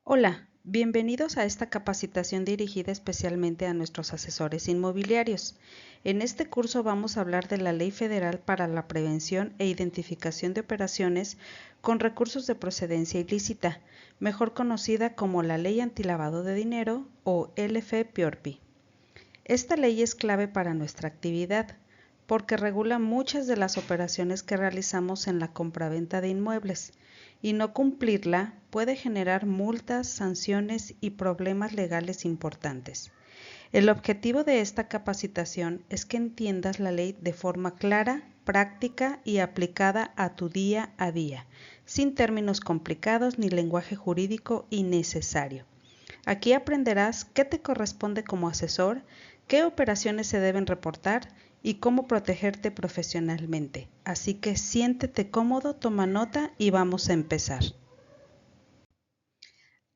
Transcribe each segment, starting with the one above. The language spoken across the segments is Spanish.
Hola, bienvenidos a esta capacitación dirigida especialmente a nuestros asesores inmobiliarios. En este curso vamos a hablar de la Ley Federal para la Prevención e Identificación de Operaciones con Recursos de Procedencia Ilícita, mejor conocida como la Ley Antilavado de Dinero o LFPORPI. Esta ley es clave para nuestra actividad porque regula muchas de las operaciones que realizamos en la compraventa de inmuebles, y no cumplirla puede generar multas, sanciones y problemas legales importantes. El objetivo de esta capacitación es que entiendas la ley de forma clara, práctica y aplicada a tu día a día, sin términos complicados ni lenguaje jurídico innecesario. Aquí aprenderás qué te corresponde como asesor, qué operaciones se deben reportar y cómo protegerte profesionalmente. Así que siéntete cómodo, toma nota y vamos a empezar.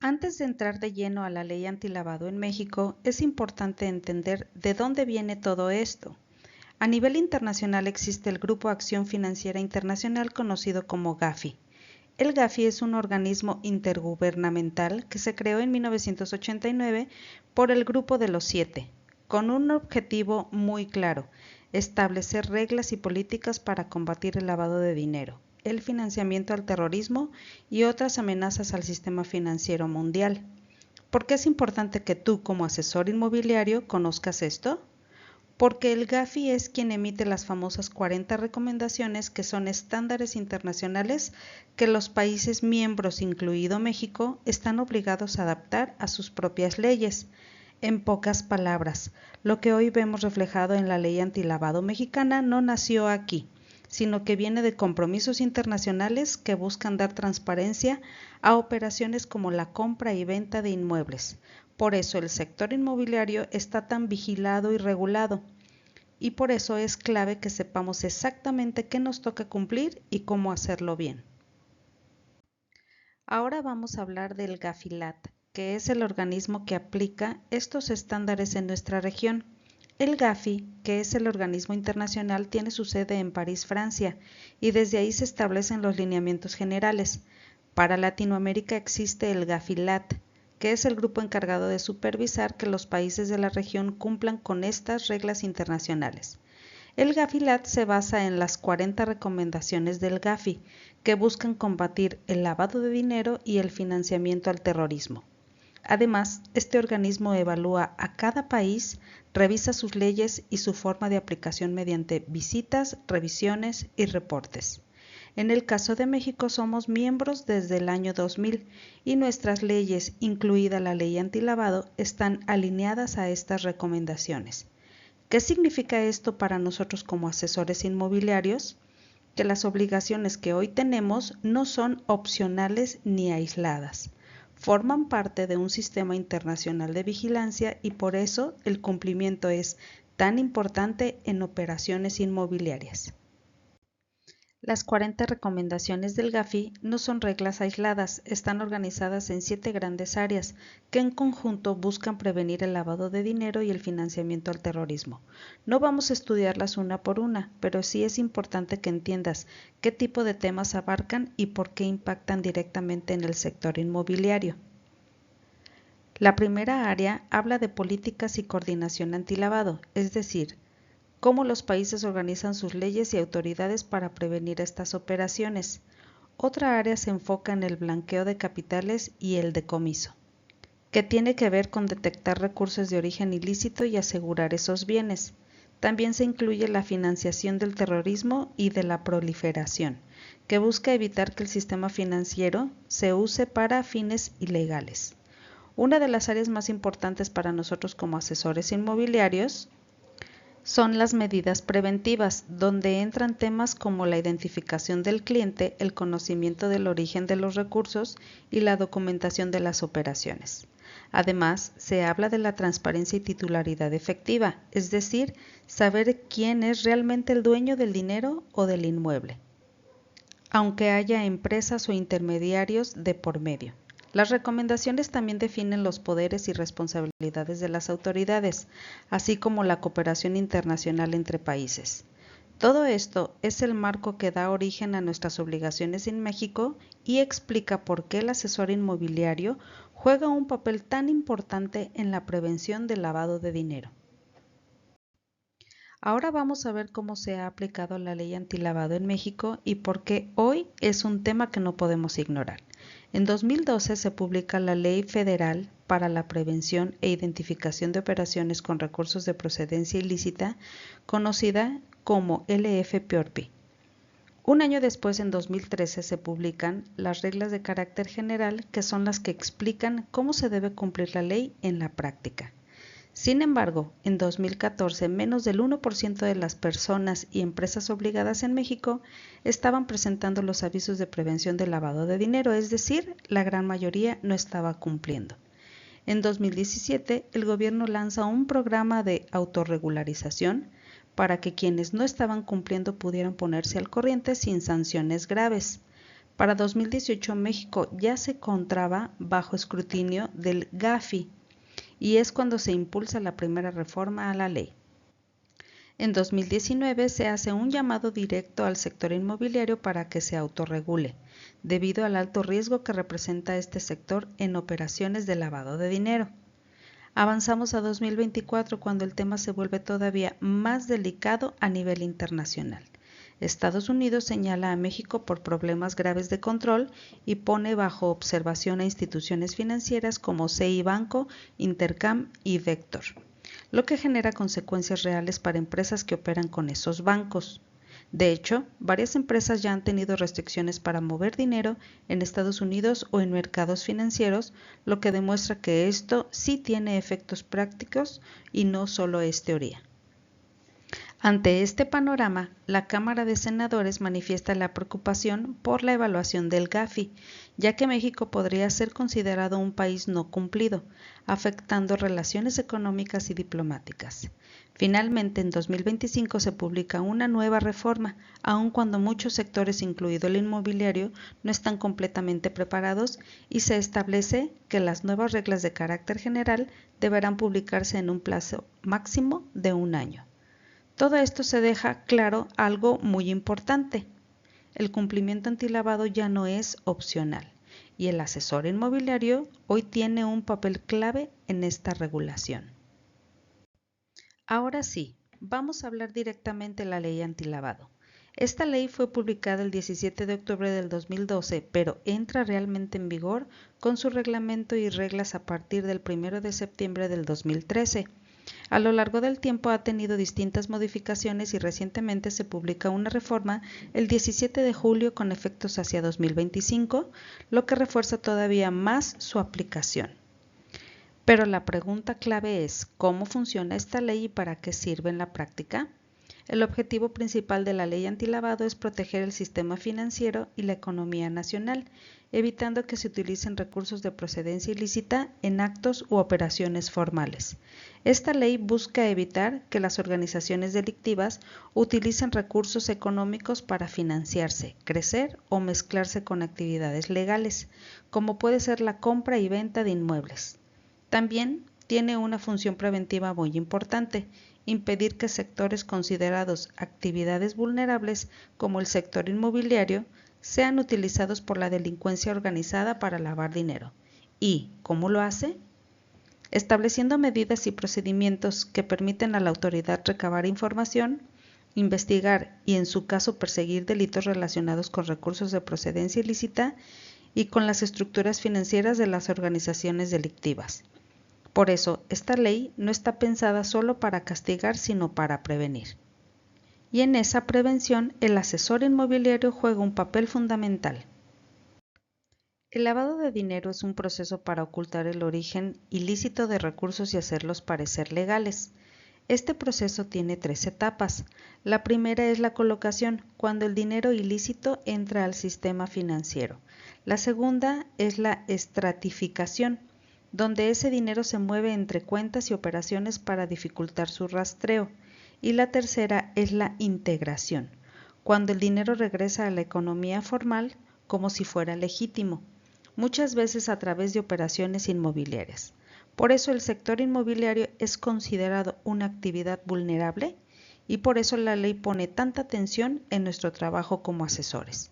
Antes de entrar de lleno a la ley antilavado en México, es importante entender de dónde viene todo esto. A nivel internacional existe el Grupo Acción Financiera Internacional conocido como GAFI. El GAFI es un organismo intergubernamental que se creó en 1989 por el Grupo de los Siete, con un objetivo muy claro: establecer reglas y políticas para combatir el lavado de dinero, el financiamiento al terrorismo y otras amenazas al sistema financiero mundial. ¿Por qué es importante que tú, como asesor inmobiliario, conozcas esto? Porque el GAFI es quien emite las famosas 40 recomendaciones, que son estándares internacionales que los países miembros, incluido México, están obligados a adaptar a sus propias leyes. En pocas palabras, lo que hoy vemos reflejado en la ley antilavado mexicana no nació aquí, sino que viene de compromisos internacionales que buscan dar transparencia a operaciones como la compra y venta de inmuebles. Por eso el sector inmobiliario está tan vigilado y regulado, y por eso es clave que sepamos exactamente qué nos toca cumplir y cómo hacerlo bien. Ahora vamos a hablar del GAFILAT, que es el organismo que aplica estos estándares en nuestra región. El GAFI, que es el organismo internacional, tiene su sede en París, Francia, y desde ahí se establecen los lineamientos generales. Para Latinoamérica existe el GAFILAT, que es el grupo encargado de supervisar que los países de la región cumplan con estas reglas internacionales. El GAFILAT se basa en las 40 recomendaciones del GAFI, que buscan combatir el lavado de dinero y el financiamiento al terrorismo. Además, este organismo evalúa a cada país, revisa sus leyes y su forma de aplicación mediante visitas, revisiones y reportes. En el caso de México somos miembros desde el año 2000 y nuestras leyes, incluida la ley antilavado, están alineadas a estas recomendaciones. ¿Qué significa esto para nosotros como asesores inmobiliarios? Que las obligaciones que hoy tenemos no son opcionales ni aisladas. Forman parte de un sistema internacional de vigilancia y por eso el cumplimiento es tan importante en operaciones inmobiliarias. Las 40 recomendaciones del GAFI no son reglas aisladas, están organizadas en 7 grandes áreas que en conjunto buscan prevenir el lavado de dinero y el financiamiento al terrorismo. No vamos a estudiarlas una por una, pero sí es importante que entiendas qué tipo de temas abarcan y por qué impactan directamente en el sector inmobiliario. La primera área habla de políticas y coordinación antilavado, es decir, cómo los países organizan sus leyes y autoridades para prevenir estas operaciones. Otra área se enfoca en el blanqueo de capitales y el decomiso, que tiene que ver con detectar recursos de origen ilícito y asegurar esos bienes. También se incluye la financiación del terrorismo y de la proliferación, que busca evitar que el sistema financiero se use para fines ilegales. Una de las áreas más importantes para nosotros como asesores inmobiliarios son las medidas preventivas, donde entran temas como la identificación del cliente, el conocimiento del origen de los recursos y la documentación de las operaciones. Además, se habla de la transparencia y titularidad efectiva, es decir, saber quién es realmente el dueño del dinero o del inmueble, aunque haya empresas o intermediarios de por medio. Las recomendaciones también definen los poderes y responsabilidades de las autoridades, así como la cooperación internacional entre países. Todo esto es el marco que da origen a nuestras obligaciones en México y explica por qué el asesor inmobiliario juega un papel tan importante en la prevención del lavado de dinero. Ahora vamos a ver cómo se ha aplicado la ley antilavado en México y por qué hoy es un tema que no podemos ignorar. En 2012 se publica la Ley Federal para la Prevención e Identificación de Operaciones con Recursos de Procedencia Ilícita, conocida como LFPORPI. Un año después, en 2013, se publican las reglas de carácter general, que son las que explican cómo se debe cumplir la ley en la práctica. Sin embargo, en 2014, menos del 1% de las personas y empresas obligadas en México estaban presentando los avisos de prevención del lavado de dinero, es decir, la gran mayoría no estaba cumpliendo. En 2017, el gobierno lanza un programa de autorregularización para que quienes no estaban cumpliendo pudieran ponerse al corriente sin sanciones graves. Para 2018, México ya se encontraba bajo escrutinio del GAFI, y es cuando se impulsa la primera reforma a la ley. En 2019 se hace un llamado directo al sector inmobiliario para que se autorregule, debido al alto riesgo que representa este sector en operaciones de lavado de dinero. Avanzamos a 2024 cuando el tema se vuelve todavía más delicado a nivel internacional. Estados Unidos señala a México por problemas graves de control y pone bajo observación a instituciones financieras como CI Banco, Intercam y Vector, lo que genera consecuencias reales para empresas que operan con esos bancos. De hecho, varias empresas ya han tenido restricciones para mover dinero en Estados Unidos o en mercados financieros, lo que demuestra que esto sí tiene efectos prácticos y no solo es teoría. Ante este panorama, la Cámara de Senadores manifiesta la preocupación por la evaluación del GAFI, ya que México podría ser considerado un país no cumplido, afectando relaciones económicas y diplomáticas. Finalmente, en 2025 se publica una nueva reforma, aun cuando muchos sectores, incluido el inmobiliario, no están completamente preparados, y se establece que las nuevas reglas de carácter general deberán publicarse en un plazo máximo de un año. Todo esto se deja claro algo muy importante. El cumplimiento antilavado ya no es opcional y el asesor inmobiliario hoy tiene un papel clave en esta regulación. Ahora sí, vamos a hablar directamente de la ley antilavado. Esta ley fue publicada el 17 de octubre del 2012, pero entra realmente en vigor con su reglamento y reglas a partir del 1 de septiembre del 2013. A lo largo del tiempo ha tenido distintas modificaciones y recientemente se publica una reforma el 17 de julio con efectos hacia 2025, lo que refuerza todavía más su aplicación. Pero la pregunta clave es, ¿cómo funciona esta ley y para qué sirve en la práctica? El objetivo principal de la ley antilavado es proteger el sistema financiero y la economía nacional, evitando que se utilicen recursos de procedencia ilícita en actos u operaciones formales. Esta ley busca evitar que las organizaciones delictivas utilicen recursos económicos para financiarse, crecer o mezclarse con actividades legales, como puede ser la compra y venta de inmuebles. También tiene una función preventiva muy importante: impedir que sectores considerados actividades vulnerables, como el sector inmobiliario, sean utilizados por la delincuencia organizada para lavar dinero. ¿Y cómo lo hace? Estableciendo medidas y procedimientos que permiten a la autoridad recabar información, investigar y, en su caso, perseguir delitos relacionados con recursos de procedencia ilícita y con las estructuras financieras de las organizaciones delictivas. Por eso, esta ley no está pensada solo para castigar, sino para prevenir. Y en esa prevención, el asesor inmobiliario juega un papel fundamental. El lavado de dinero es un proceso para ocultar el origen ilícito de recursos y hacerlos parecer legales. Este proceso tiene 3 etapas. La primera es la colocación, cuando el dinero ilícito entra al sistema financiero. La segunda es la estratificación, donde ese dinero se mueve entre cuentas y operaciones para dificultar su rastreo. Y la tercera es la integración, cuando el dinero regresa a la economía formal como si fuera legítimo, muchas veces a través de operaciones inmobiliarias. Por eso el sector inmobiliario es considerado una actividad vulnerable y por eso la ley pone tanta atención en nuestro trabajo como asesores.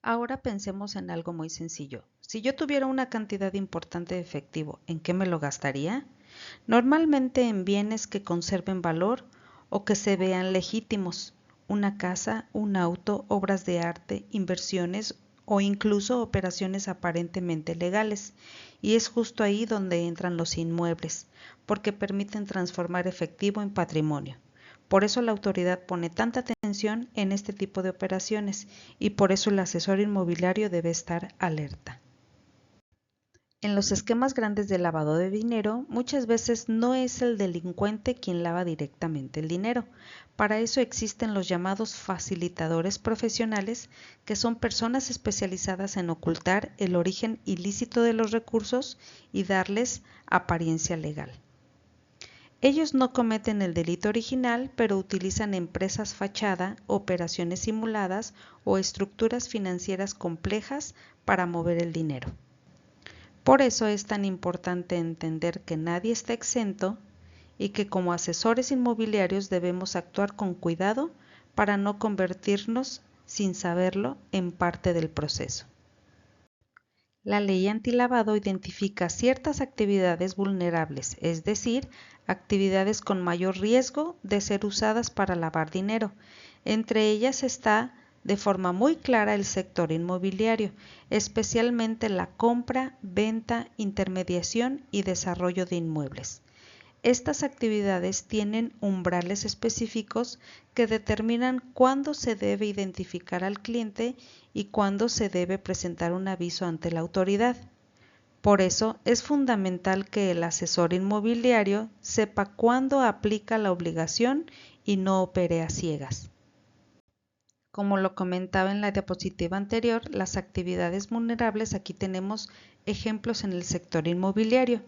Ahora pensemos en algo muy sencillo. Si yo tuviera una cantidad importante de efectivo, ¿en qué me lo gastaría? Normalmente en bienes que conserven valor o que se vean legítimos, una casa, un auto, obras de arte, inversiones o incluso operaciones aparentemente legales. Y es justo ahí donde entran los inmuebles, porque permiten transformar efectivo en patrimonio. Por eso la autoridad pone tanta atención en este tipo de operaciones y por eso el asesor inmobiliario debe estar alerta. En los esquemas grandes de lavado de dinero, muchas veces no es el delincuente quien lava directamente el dinero. Para eso existen los llamados facilitadores profesionales, que son personas especializadas en ocultar el origen ilícito de los recursos y darles apariencia legal. Ellos no cometen el delito original, pero utilizan empresas fachada, operaciones simuladas o estructuras financieras complejas para mover el dinero. Por eso es tan importante entender que nadie está exento y que como asesores inmobiliarios debemos actuar con cuidado para no convertirnos, sin saberlo, en parte del proceso. La ley antilavado identifica ciertas actividades vulnerables, es decir, actividades con mayor riesgo de ser usadas para lavar dinero. Entre ellas está de forma muy clara el sector inmobiliario, especialmente la compra, venta, intermediación y desarrollo de inmuebles. Estas actividades tienen umbrales específicos que determinan cuándo se debe identificar al cliente y cuándo se debe presentar un aviso ante la autoridad. Por eso es fundamental que el asesor inmobiliario sepa cuándo aplica la obligación y no opere a ciegas. Como lo comentaba en la diapositiva anterior, las actividades vulnerables, aquí tenemos ejemplos en el sector inmobiliario: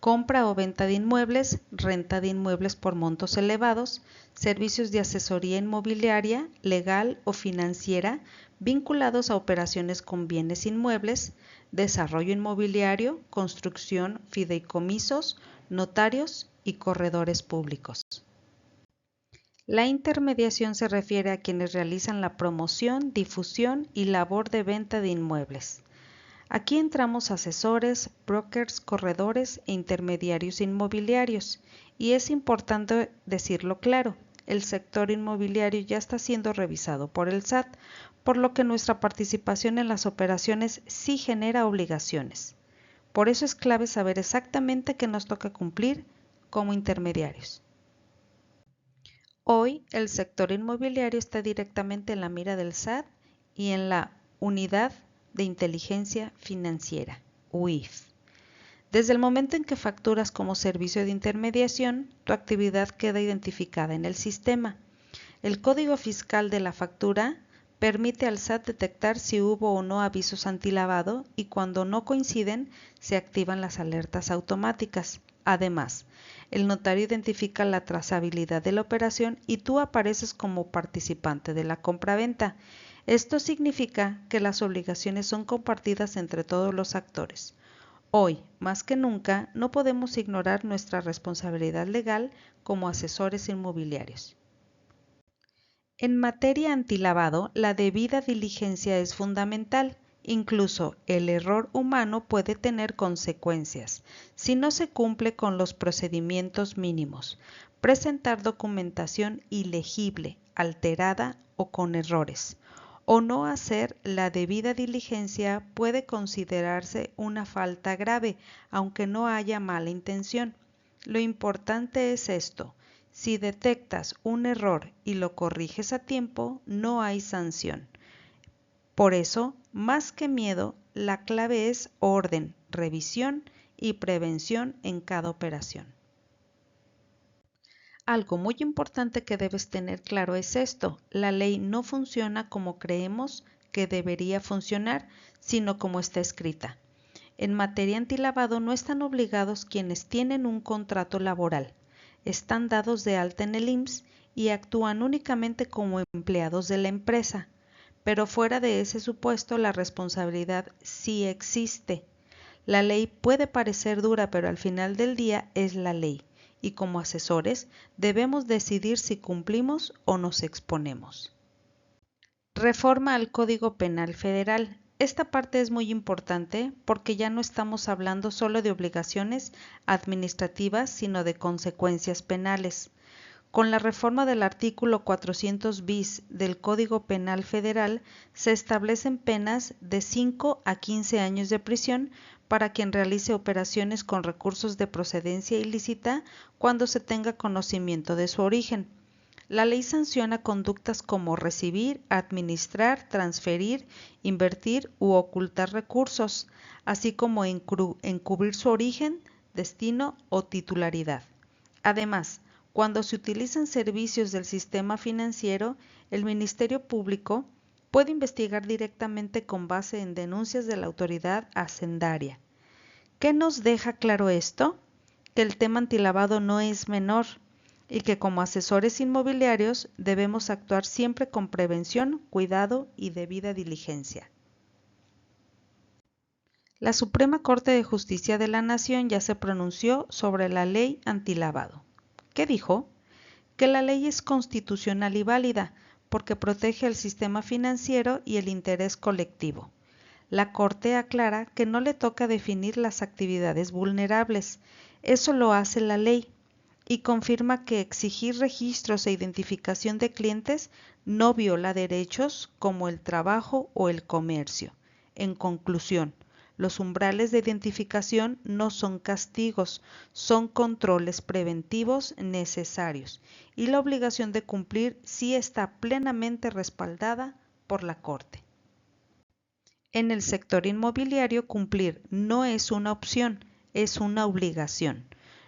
compra o venta de inmuebles, renta de inmuebles por montos elevados, servicios de asesoría inmobiliaria, legal o financiera vinculados a operaciones con bienes inmuebles, desarrollo inmobiliario, construcción, fideicomisos, notarios y corredores públicos. La intermediación se refiere a quienes realizan la promoción, difusión y labor de venta de inmuebles. Aquí entramos asesores, brokers, corredores e intermediarios inmobiliarios, y es importante decirlo claro: el sector inmobiliario ya está siendo revisado por el SAT, por lo que nuestra participación en las operaciones sí genera obligaciones. Por eso es clave saber exactamente qué nos toca cumplir como intermediarios. Hoy el sector inmobiliario está directamente en la mira del SAT y en la Unidad de Inteligencia Financiera, UIF. Desde el momento en que facturas como servicio de intermediación, tu actividad queda identificada en el sistema. El código fiscal de la factura permite al SAT detectar si hubo o no avisos antilavado, y cuando no coinciden, se activan las alertas automáticas. Además, el notario identifica la trazabilidad de la operación y tú apareces como participante de la compraventa. Esto significa que las obligaciones son compartidas entre todos los actores. Hoy, más que nunca, no podemos ignorar nuestra responsabilidad legal como asesores inmobiliarios. En materia antilavado, la debida diligencia es fundamental. Incluso el error humano puede tener consecuencias si no se cumple con los procedimientos mínimos: presentar documentación ilegible, alterada o con errores, o no hacer la debida diligencia puede considerarse una falta grave, aunque no haya mala intención. Lo importante es esto: si detectas un error y lo corriges a tiempo, no hay sanción. Por eso, más que miedo, la clave es orden, revisión y prevención en cada operación. Algo muy importante que debes tener claro es esto: la ley no funciona como creemos que debería funcionar, sino como está escrita. En materia antilavado no están obligados quienes tienen un contrato laboral. Están dados de alta en el IMSS y actúan únicamente como empleados de la empresa. Pero fuera de ese supuesto, la responsabilidad sí existe. La ley puede parecer dura, pero al final del día es la ley, y como asesores debemos decidir si cumplimos o nos exponemos. Reforma al Código Penal Federal. Esta parte es muy importante porque ya no estamos hablando solo de obligaciones administrativas, sino de consecuencias penales. Con la reforma del artículo 400 bis del Código Penal Federal se establecen penas de 5 a 15 años de prisión para quien realice operaciones con recursos de procedencia ilícita cuando se tenga conocimiento de su origen. La ley sanciona conductas como recibir, administrar, transferir, invertir u ocultar recursos, así como encubrir su origen, destino o titularidad. Además, cuando se utilizan servicios del sistema financiero, el Ministerio Público puede investigar directamente con base en denuncias de la autoridad hacendaria. ¿Qué nos deja claro esto? Que el tema antilavado no es menor y que como asesores inmobiliarios debemos actuar siempre con prevención, cuidado y debida diligencia. La Suprema Corte de Justicia de la Nación ya se pronunció sobre la ley antilavado. ¿Qué dijo? Que la ley es constitucional y válida porque protege el sistema financiero y el interés colectivo. La Corte aclara que no le toca definir las actividades vulnerables, eso lo hace la ley, y confirma que exigir registros e identificación de clientes no viola derechos como el trabajo o el comercio. En conclusión, los umbrales de identificación no son castigos, son controles preventivos necesarios y la obligación de cumplir sí está plenamente respaldada por la Corte. En el sector inmobiliario, cumplir no es una opción, es una obligación.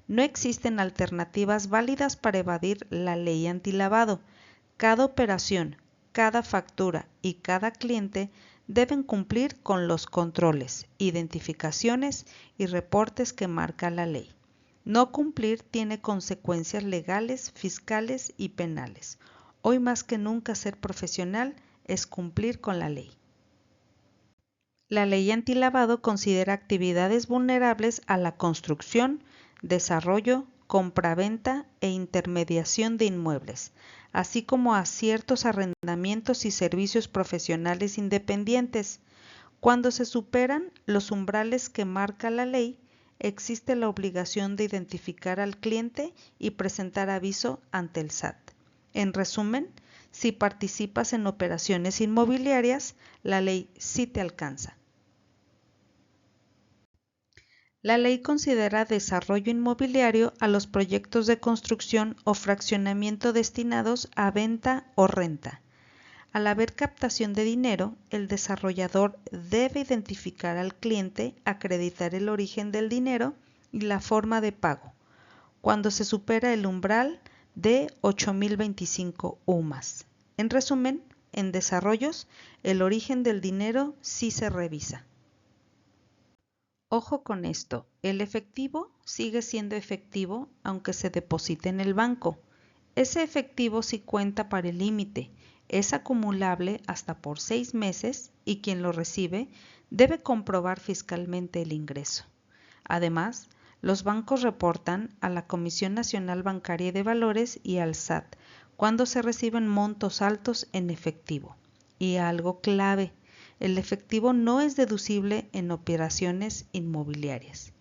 No existen alternativas válidas para evadir la ley antilavado. Cada operación, cada factura y cada cliente deben cumplir con los controles, identificaciones y reportes que marca la ley. No cumplir tiene consecuencias legales, fiscales y penales. Hoy más que nunca ser profesional es cumplir con la ley. La ley antilavado considera actividades vulnerables a la construcción, desarrollo, compraventa e intermediación de inmuebles, así como a ciertos arrendamientos y servicios profesionales independientes. Cuando se superan los umbrales que marca la ley, existe la obligación de identificar al cliente y presentar aviso ante el SAT. En resumen, si participas en operaciones inmobiliarias, la ley sí te alcanza. La ley considera desarrollo inmobiliario a los proyectos de construcción o fraccionamiento destinados a venta o renta. Al haber captación de dinero, el desarrollador debe identificar al cliente, acreditar el origen del dinero y la forma de pago, cuando se supera el umbral de 8.025 UMAS. En resumen, en desarrollos, el origen del dinero sí se revisa. Ojo con esto, el efectivo sigue siendo efectivo aunque se deposite en el banco. Ese efectivo sí cuenta para el límite, es acumulable hasta por 6 meses y quien lo recibe debe comprobar fiscalmente el ingreso. Además, los bancos reportan a la Comisión Nacional Bancaria y de Valores y al SAT cuando se reciben montos altos en efectivo. Y algo clave, el efectivo no es deducible en operaciones inmobiliarias.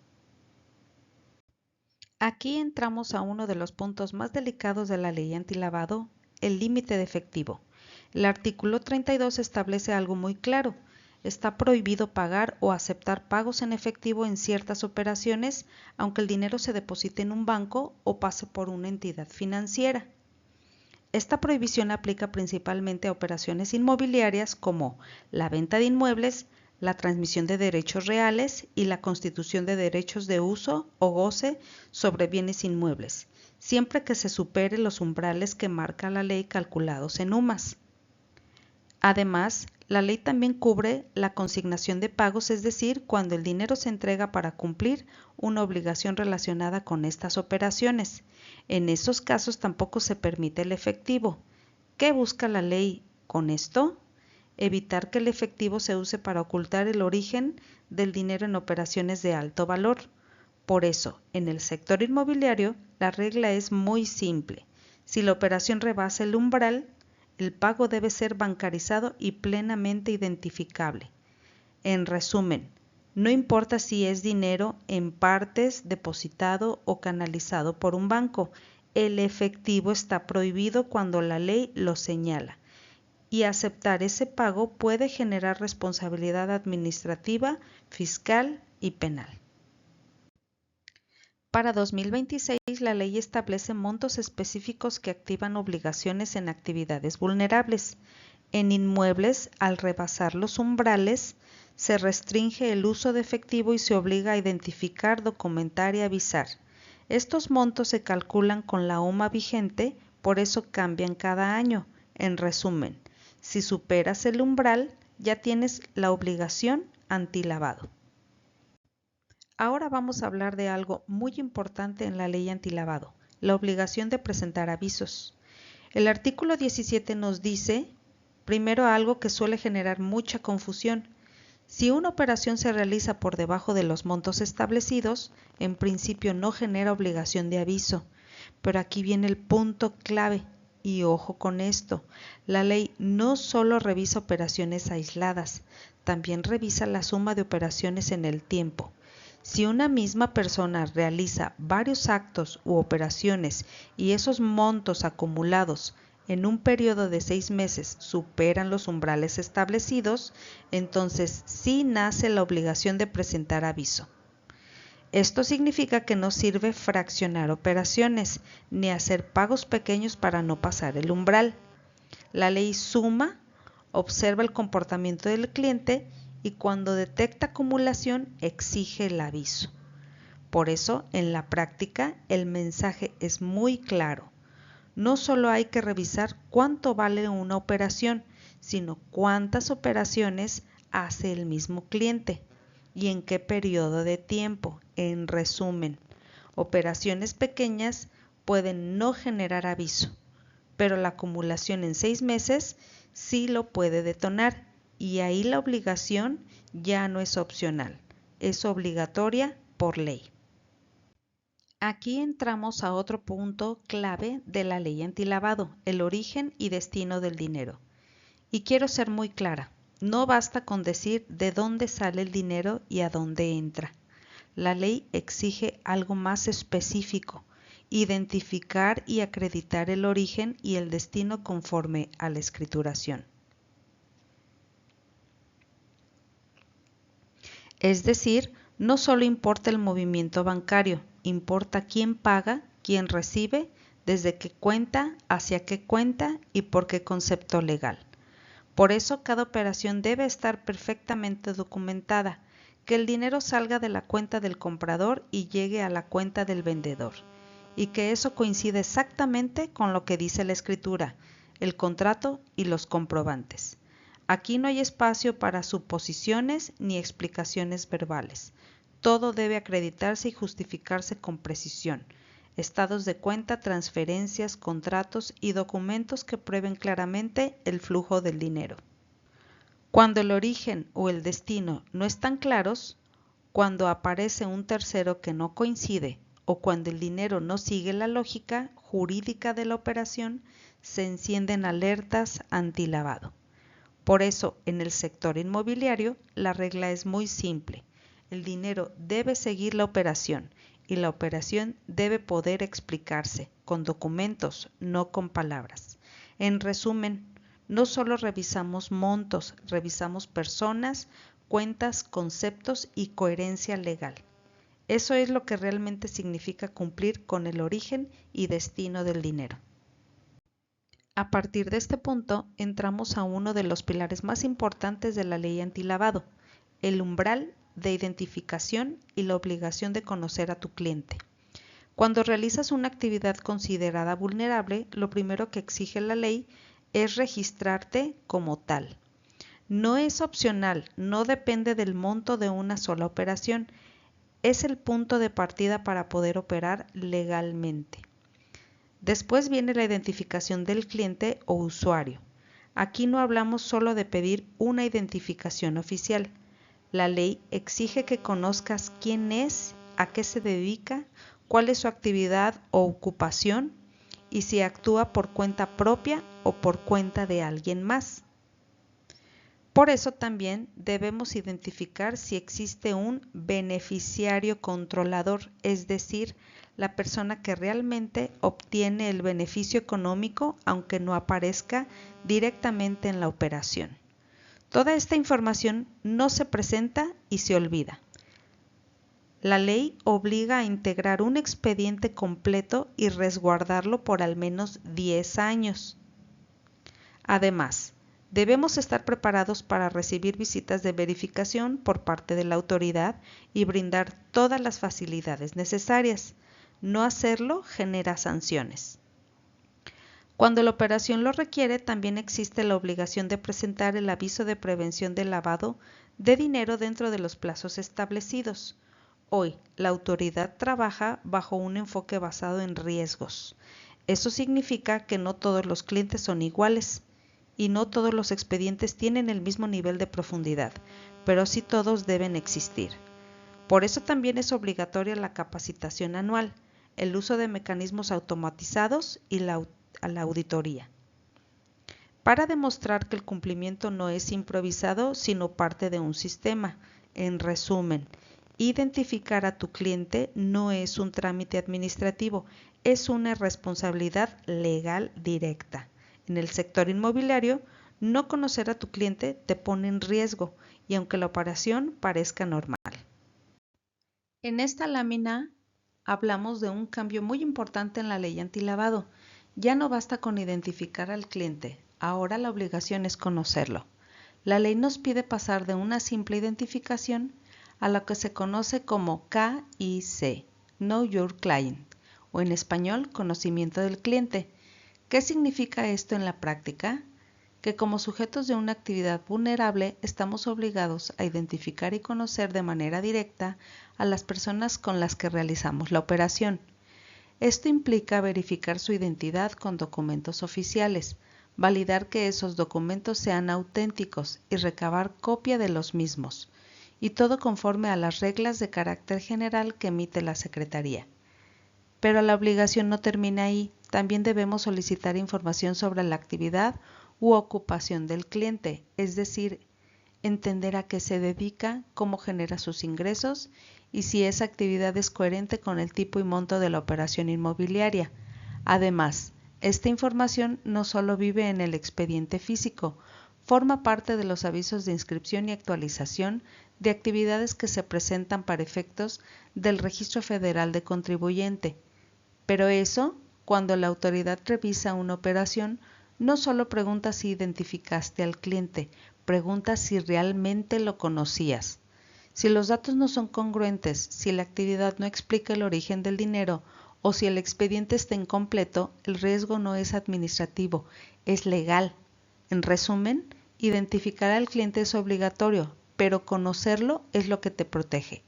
Aquí entramos a uno de los puntos más delicados de la ley antilavado, el límite de efectivo. El artículo 32 establece algo muy claro. Está prohibido pagar o aceptar pagos en efectivo en ciertas operaciones, aunque el dinero se deposite en un banco o pase por una entidad financiera. Esta prohibición aplica principalmente a operaciones inmobiliarias como la venta de inmuebles, la transmisión de derechos reales y la constitución de derechos de uso o goce sobre bienes inmuebles, siempre que se supere los umbrales que marca la ley calculados en UMAS. Además, la ley también cubre la consignación de pagos, es decir, cuando el dinero se entrega para cumplir una obligación relacionada con estas operaciones. En esos casos tampoco se permite el efectivo. ¿Qué busca la ley con esto? Evitar que el efectivo se use para ocultar el origen del dinero en operaciones de alto valor. Por eso, en el sector inmobiliario, la regla es muy simple. Si la operación rebasa el umbral, el pago debe ser bancarizado y plenamente identificable. En resumen, no importa si es dinero en partes depositado o canalizado por un banco, el efectivo está prohibido cuando la ley lo señala, y aceptar ese pago puede generar responsabilidad administrativa, fiscal y penal. Para 2026, la ley establece montos específicos que activan obligaciones en actividades vulnerables. En inmuebles, al rebasar los umbrales, se restringe el uso de efectivo y se obliga a identificar, documentar y avisar. Estos montos se calculan con la UMA vigente, por eso cambian cada año. En resumen, si superas el umbral, ya tienes la obligación antilavado. Ahora vamos a hablar de algo muy importante en la ley antilavado, la obligación de presentar avisos. El artículo 17 nos dice, primero, algo que suele generar mucha confusión. Si una operación se realiza por debajo de los montos establecidos, en principio no genera obligación de aviso. Pero aquí viene el punto clave, y ojo con esto, la ley no solo revisa operaciones aisladas, también revisa la suma de operaciones en el tiempo. Si una misma persona realiza varios actos u operaciones y esos montos acumulados en un periodo de 6 meses superan los umbrales establecidos, entonces sí nace la obligación de presentar aviso. Esto significa que no sirve fraccionar operaciones ni hacer pagos pequeños para no pasar el umbral. La ley suma, observa el comportamiento del cliente y cuando detecta acumulación exige el aviso. Por eso, en la práctica, el mensaje es muy claro. No solo hay que revisar cuánto vale una operación, sino cuántas operaciones hace el mismo cliente y en qué periodo de tiempo. En resumen, operaciones pequeñas pueden no generar aviso, pero la acumulación en 6 meses sí lo puede detonar y ahí la obligación ya no es opcional, es obligatoria por ley. Aquí entramos a otro punto clave de la ley antilavado, el origen y destino del dinero. Y quiero ser muy clara, no basta con decir de dónde sale el dinero y a dónde entra. La ley exige algo más específico, identificar y acreditar el origen y el destino conforme a la escrituración. Es decir, no solo importa el movimiento bancario, importa quién paga, quién recibe, desde qué cuenta, hacia qué cuenta y por qué concepto legal. Por eso cada operación debe estar perfectamente documentada, que el dinero salga de la cuenta del comprador y llegue a la cuenta del vendedor, y que eso coincida exactamente con lo que dice la escritura, el contrato y los comprobantes. Aquí no hay espacio para suposiciones ni explicaciones verbales. Todo debe acreditarse y justificarse con precisión. Estados de cuenta, transferencias, contratos y documentos que prueben claramente el flujo del dinero. Cuando el origen o el destino no están claros, cuando aparece un tercero que no coincide o cuando el dinero no sigue la lógica jurídica de la operación, se encienden alertas antilavado. Por eso, en el sector inmobiliario, la regla es muy simple. El dinero debe seguir la operación y la operación debe poder explicarse con documentos, no con palabras. En resumen, no solo revisamos montos, revisamos personas, cuentas, conceptos y coherencia legal. Eso es lo que realmente significa cumplir con el origen y destino del dinero. A partir de este punto, entramos a uno de los pilares más importantes de la ley antilavado, el umbral de identificación y la obligación de conocer a tu cliente. Cuando realizas una actividad considerada vulnerable, lo primero que exige la ley es registrarte como tal. No es opcional, no depende del monto de una sola operación, es el punto de partida para poder operar legalmente. Después viene la identificación del cliente o usuario. Aquí no hablamos solo de pedir una identificación oficial. La ley exige que conozcas quién es a qué se dedica, cuál es su actividad o ocupación y si actúa por cuenta propia o por cuenta de alguien más. Por eso también debemos identificar si existe un beneficiario controlador, es decir, la persona que realmente obtiene el beneficio económico aunque no aparezca directamente en la operación. Toda esta información no se presenta y se olvida. La ley obliga a integrar un expediente completo y resguardarlo por al menos 10 años. Además, debemos estar preparados para recibir visitas de verificación por parte de la autoridad y brindar todas las facilidades necesarias. No hacerlo genera sanciones. Cuando la operación lo requiere, también existe la obligación de presentar el aviso de prevención del lavado de dinero dentro de los plazos establecidos. Hoy, la autoridad trabaja bajo un enfoque basado en riesgos. Eso significa que no todos los clientes son iguales y no todos los expedientes tienen el mismo nivel de profundidad, pero sí todos deben existir. Por eso también es obligatoria la capacitación anual, el uso de mecanismos automatizados y la auditoría, para demostrar que el cumplimiento no es improvisado, sino parte de un sistema. En resumen, identificar a tu cliente no es un trámite administrativo, es una responsabilidad legal directa. En el sector inmobiliario, no conocer a tu cliente te pone en riesgo y aunque la operación parezca normal. En esta lámina hablamos de un cambio muy importante en la ley antilavado. Ya no basta con identificar al cliente, ahora la obligación es conocerlo. La ley nos pide pasar de una simple identificación a lo que se conoce como KYC, Know Your Client, o en español, conocimiento del cliente. ¿Qué significa esto en la práctica? Que como sujetos de una actividad vulnerable estamos obligados a identificar y conocer de manera directa a las personas con las que realizamos la operación. Esto implica verificar su identidad con documentos oficiales, validar que esos documentos sean auténticos y recabar copia de los mismos, y todo conforme a las reglas de carácter general que emite la Secretaría. Pero la obligación no termina ahí, también debemos solicitar información sobre la actividad u ocupación del cliente, es decir, entender a qué se dedica, cómo genera sus ingresos y si esa actividad es coherente con el tipo y monto de la operación inmobiliaria. Además, esta información no solo vive en el expediente físico, forma parte de los avisos de inscripción y actualización de actividades que se presentan para efectos del Registro Federal de Contribuyente. Pero eso, cuando la autoridad revisa una operación, no solo pregunta si identificaste al cliente, pregunta si realmente lo conocías. Si los datos no son congruentes, si la actividad no explica el origen del dinero o si el expediente está incompleto, el riesgo no es administrativo, es legal. En resumen, identificar al cliente es obligatorio, pero conocerlo es lo que te protege.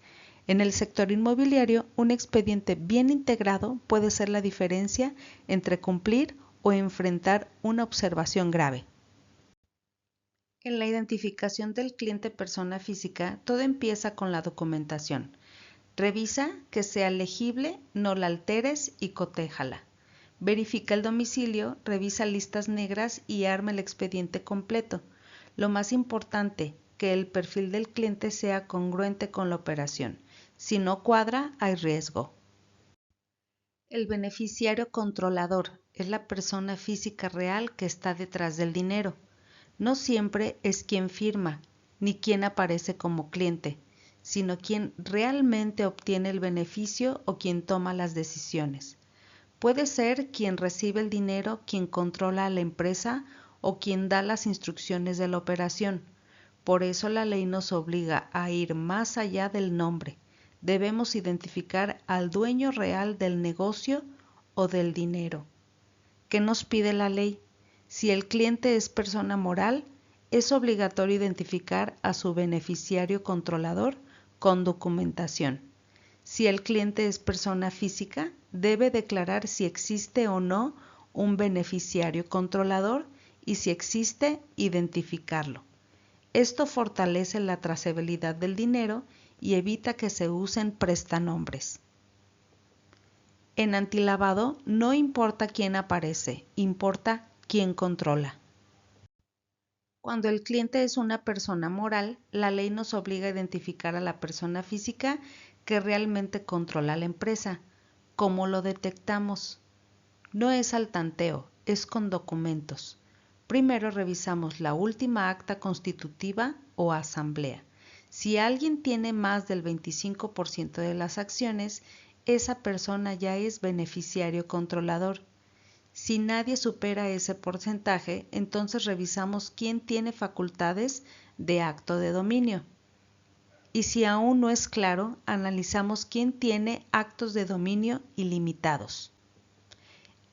En el sector inmobiliario, un expediente bien integrado puede ser la diferencia entre cumplir o enfrentar una observación grave. En la identificación del cliente persona física, todo empieza con la documentación. Revisa que sea legible, no la alteres y cotéjala. Verifica el domicilio, revisa listas negras y arma el expediente completo. Lo más importante, que el perfil del cliente sea congruente con la operación. Si no cuadra, hay riesgo. El beneficiario controlador es la persona física real que está detrás del dinero. No siempre es quien firma, ni quien aparece como cliente, sino quien realmente obtiene el beneficio o quien toma las decisiones. Puede ser quien recibe el dinero, quien controla a la empresa o quien da las instrucciones de la operación. Por eso la ley nos obliga a ir más allá del nombre. Debemos identificar al dueño real del negocio o del dinero. ¿Qué nos pide la ley? Si el cliente es persona moral, es obligatorio identificar a su beneficiario controlador con documentación. Si el cliente es persona física, debe declarar si existe o no un beneficiario controlador y si existe, identificarlo. Esto fortalece la trazabilidad del dinero y evita que se usen prestanombres. En antilavado no importa quién aparece, importa quién controla. Cuando el cliente es una persona moral, la ley nos obliga a identificar a la persona física que realmente controla la empresa. ¿Cómo lo detectamos? No es al tanteo, es con documentos. Primero revisamos la última acta constitutiva o asamblea. Si alguien tiene más del 25% de las acciones, esa persona ya es beneficiario controlador. Si nadie supera ese porcentaje, entonces revisamos quién tiene facultades de acto de dominio. Y si aún no es claro, analizamos quién tiene actos de dominio ilimitados.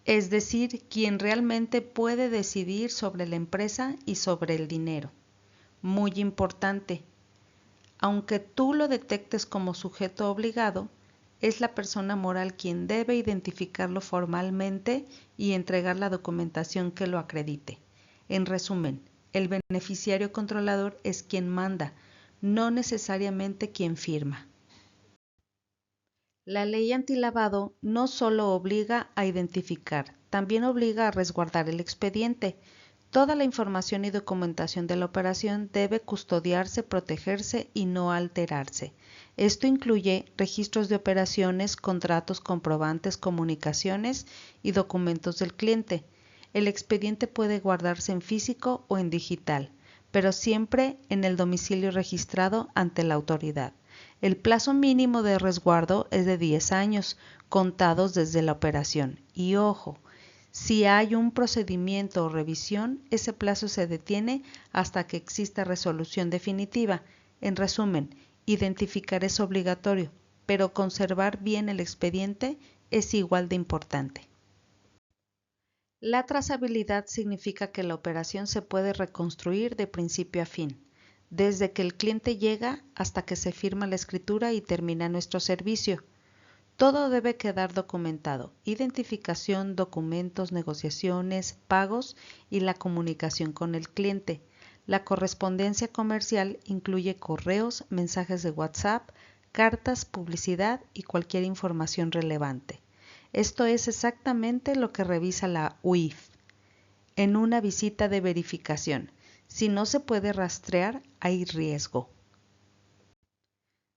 Es decir, quién realmente puede decidir sobre la empresa y sobre el dinero. Muy importante, aunque tú lo detectes como sujeto obligado, es la persona moral quien debe identificarlo formalmente y entregar la documentación que lo acredite. En resumen, el beneficiario controlador es quien manda, no necesariamente quien firma. La ley antilavado no solo obliga a identificar, también obliga a resguardar el expediente. Toda la información y documentación de la operación debe custodiarse, protegerse y no alterarse. Esto incluye registros de operaciones, contratos, comprobantes, comunicaciones y documentos del cliente. El expediente puede guardarse en físico o en digital, pero siempre en el domicilio registrado ante la autoridad. El plazo mínimo de resguardo es de 10 años, contados desde la operación. Y ojo, si hay un procedimiento o revisión, ese plazo se detiene hasta que exista resolución definitiva. En resumen, identificar es obligatorio, pero conservar bien el expediente es igual de importante. La trazabilidad significa que la operación se puede reconstruir de principio a fin, desde que el cliente llega hasta que se firma la escritura y termina nuestro servicio. Todo debe quedar documentado: identificación, documentos, negociaciones, pagos y la comunicación con el cliente. La correspondencia comercial incluye correos, mensajes de WhatsApp, cartas, publicidad y cualquier información relevante. Esto es exactamente lo que revisa la UIF en una visita de verificación. Si no se puede rastrear, hay riesgo.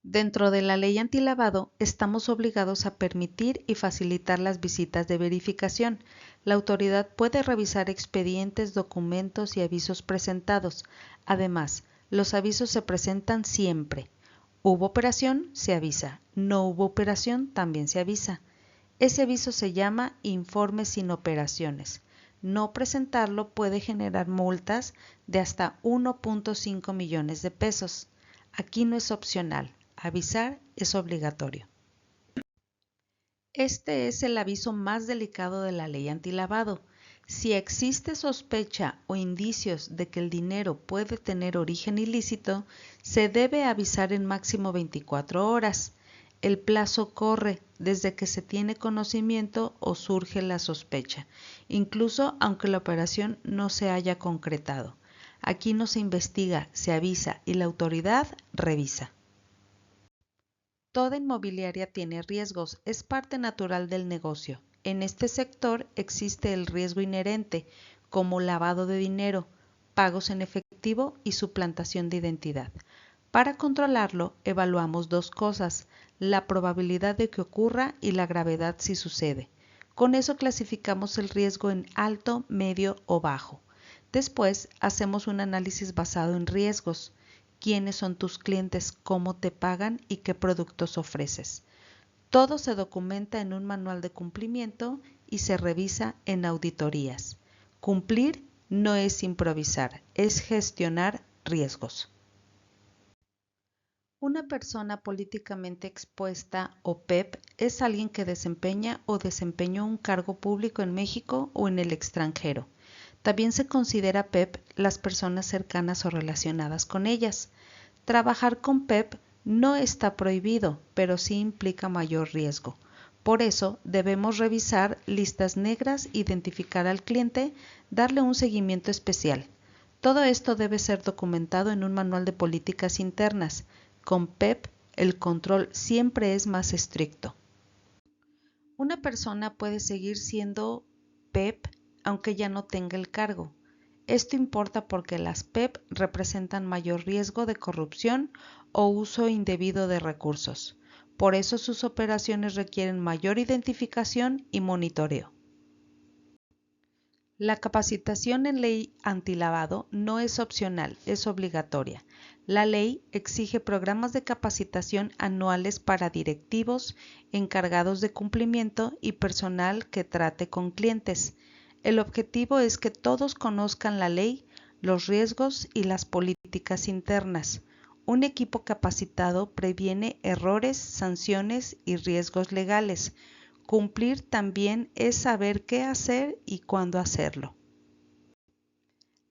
Dentro de la ley antilavado, estamos obligados a permitir y facilitar las visitas de verificación. La autoridad puede revisar expedientes, documentos y avisos presentados. Además, los avisos se presentan siempre. Hubo operación, se avisa. No hubo operación, también se avisa. Ese aviso se llama informe sin operaciones. No presentarlo puede generar multas de hasta 1.5 millones de pesos. Aquí no es opcional. Avisar es obligatorio. Este es el aviso más delicado de la ley antilavado. Si existe sospecha o indicios de que el dinero puede tener origen ilícito, se debe avisar en máximo 24 horas. El plazo corre desde que se tiene conocimiento o surge la sospecha, incluso aunque la operación no se haya concretado. Aquí no se investiga, se avisa y la autoridad revisa. Toda inmobiliaria tiene riesgos, es parte natural del negocio. En este sector existe el riesgo inherente, como lavado de dinero, pagos en efectivo y suplantación de identidad. Para controlarlo, evaluamos dos cosas: la probabilidad de que ocurra y la gravedad si sucede. Con eso clasificamos el riesgo en alto, medio o bajo. Después, hacemos un análisis basado en riesgos. ¿Quiénes son tus clientes? ¿Cómo te pagan? ¿Y qué productos ofreces? Todo se documenta en un manual de cumplimiento y se revisa en auditorías. Cumplir no es improvisar, es gestionar riesgos. Una persona políticamente expuesta o PEP es alguien que desempeña o desempeñó un cargo público en México o en el extranjero. También se considera PEP las personas cercanas o relacionadas con ellas. Trabajar con PEP no está prohibido, pero sí implica mayor riesgo. Por eso debemos revisar listas negras, identificar al cliente, darle un seguimiento especial. Todo esto debe ser documentado en un manual de políticas internas. Con PEP el control siempre es más estricto. Una persona puede seguir siendo PEP aunque ya no tenga el cargo. Esto importa porque las PEP representan mayor riesgo de corrupción o uso indebido de recursos. Por eso sus operaciones requieren mayor identificación y monitoreo. La capacitación en ley antilavado no es opcional, es obligatoria. La ley exige programas de capacitación anuales para directivos, encargados de cumplimiento y personal que trate con clientes. El objetivo es que todos conozcan la ley, los riesgos y las políticas internas. Un equipo capacitado previene errores, sanciones y riesgos legales. Cumplir también es saber qué hacer y cuándo hacerlo.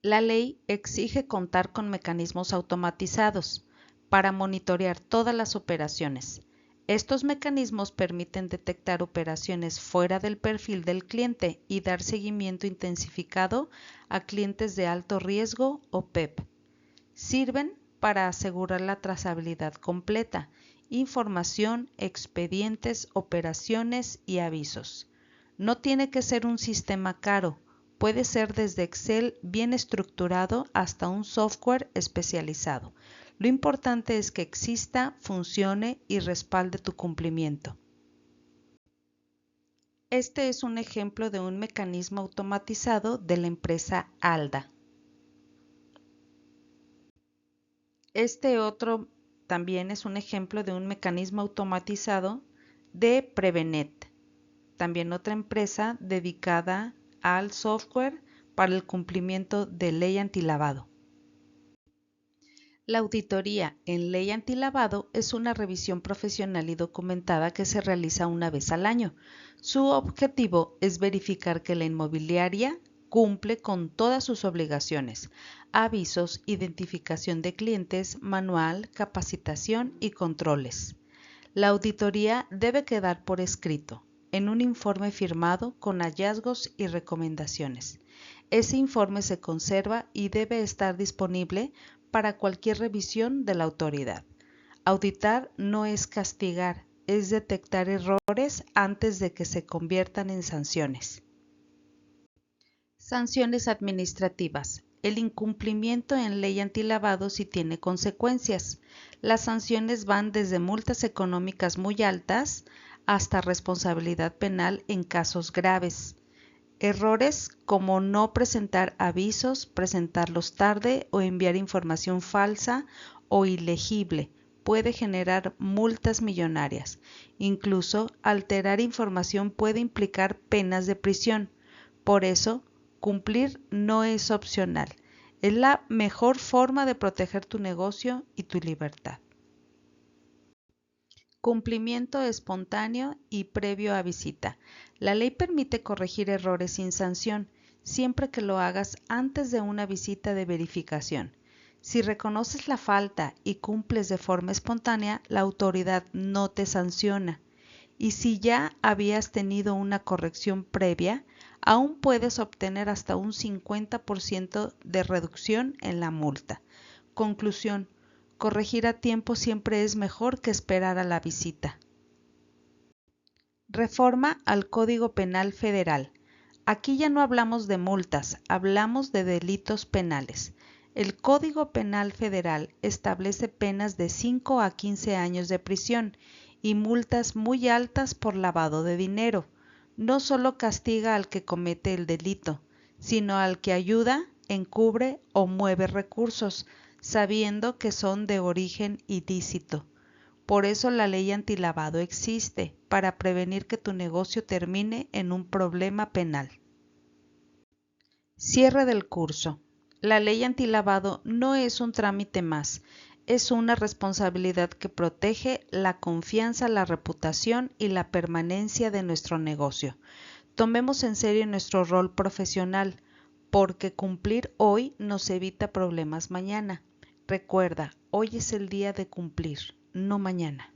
La ley exige contar con mecanismos automatizados para monitorear todas las operaciones. Estos mecanismos permiten detectar operaciones fuera del perfil del cliente y dar seguimiento intensificado a clientes de alto riesgo o PEP. Sirven para asegurar la trazabilidad completa, información, expedientes, operaciones y avisos. No tiene que ser un sistema caro, puede ser desde Excel bien estructurado hasta un software especializado. Lo importante es que exista, funcione y respalde tu cumplimiento. Este es un ejemplo de un mecanismo automatizado de la empresa ALDA. Este otro también es un ejemplo de un mecanismo automatizado de Prevenet, también otra empresa dedicada al software para el cumplimiento de ley antilavado. La auditoría en ley antilavado es una revisión profesional y documentada que se realiza una vez al año. Su objetivo es verificar que la inmobiliaria cumple con todas sus obligaciones, avisos, identificación de clientes, manual, capacitación y controles. La auditoría debe quedar por escrito, en un informe firmado con hallazgos y recomendaciones. Ese informe se conserva y debe estar disponible para cualquier revisión de la autoridad. Auditar no es castigar, es detectar errores antes de que se conviertan en sanciones. Sanciones administrativas. El incumplimiento en ley antilavado sí tiene consecuencias. Las sanciones van desde multas económicas muy altas hasta responsabilidad penal en casos graves. Errores como no presentar avisos, presentarlos tarde o enviar información falsa o ilegible puede generar multas millonarias. Incluso alterar información puede implicar penas de prisión. Por eso, cumplir no es opcional. Es la mejor forma de proteger tu negocio y tu libertad. Cumplimiento espontáneo y previo a visita. La ley permite corregir errores sin sanción, siempre que lo hagas antes de una visita de verificación. Si reconoces la falta y cumples de forma espontánea, la autoridad no te sanciona. Y si ya habías tenido una corrección previa, aún puedes obtener hasta un 50% de reducción en la multa. Conclusión: corregir a tiempo siempre es mejor que esperar a la visita. Reforma al Código Penal Federal. Aquí ya no hablamos de multas, hablamos de delitos penales. El Código Penal Federal establece penas de 5 a 15 años de prisión y multas muy altas por lavado de dinero. No solo castiga al que comete el delito, sino al que ayuda, encubre o mueve recursos, sabiendo que son de origen ilícito. Por eso la ley antilavado existe, para prevenir que tu negocio termine en un problema penal. Cierre del curso. La ley antilavado no es un trámite más, es una responsabilidad que protege la confianza, la reputación y la permanencia de nuestro negocio. Tomemos en serio nuestro rol profesional, porque cumplir hoy nos evita problemas mañana. Recuerda, hoy es el día de cumplir, no mañana.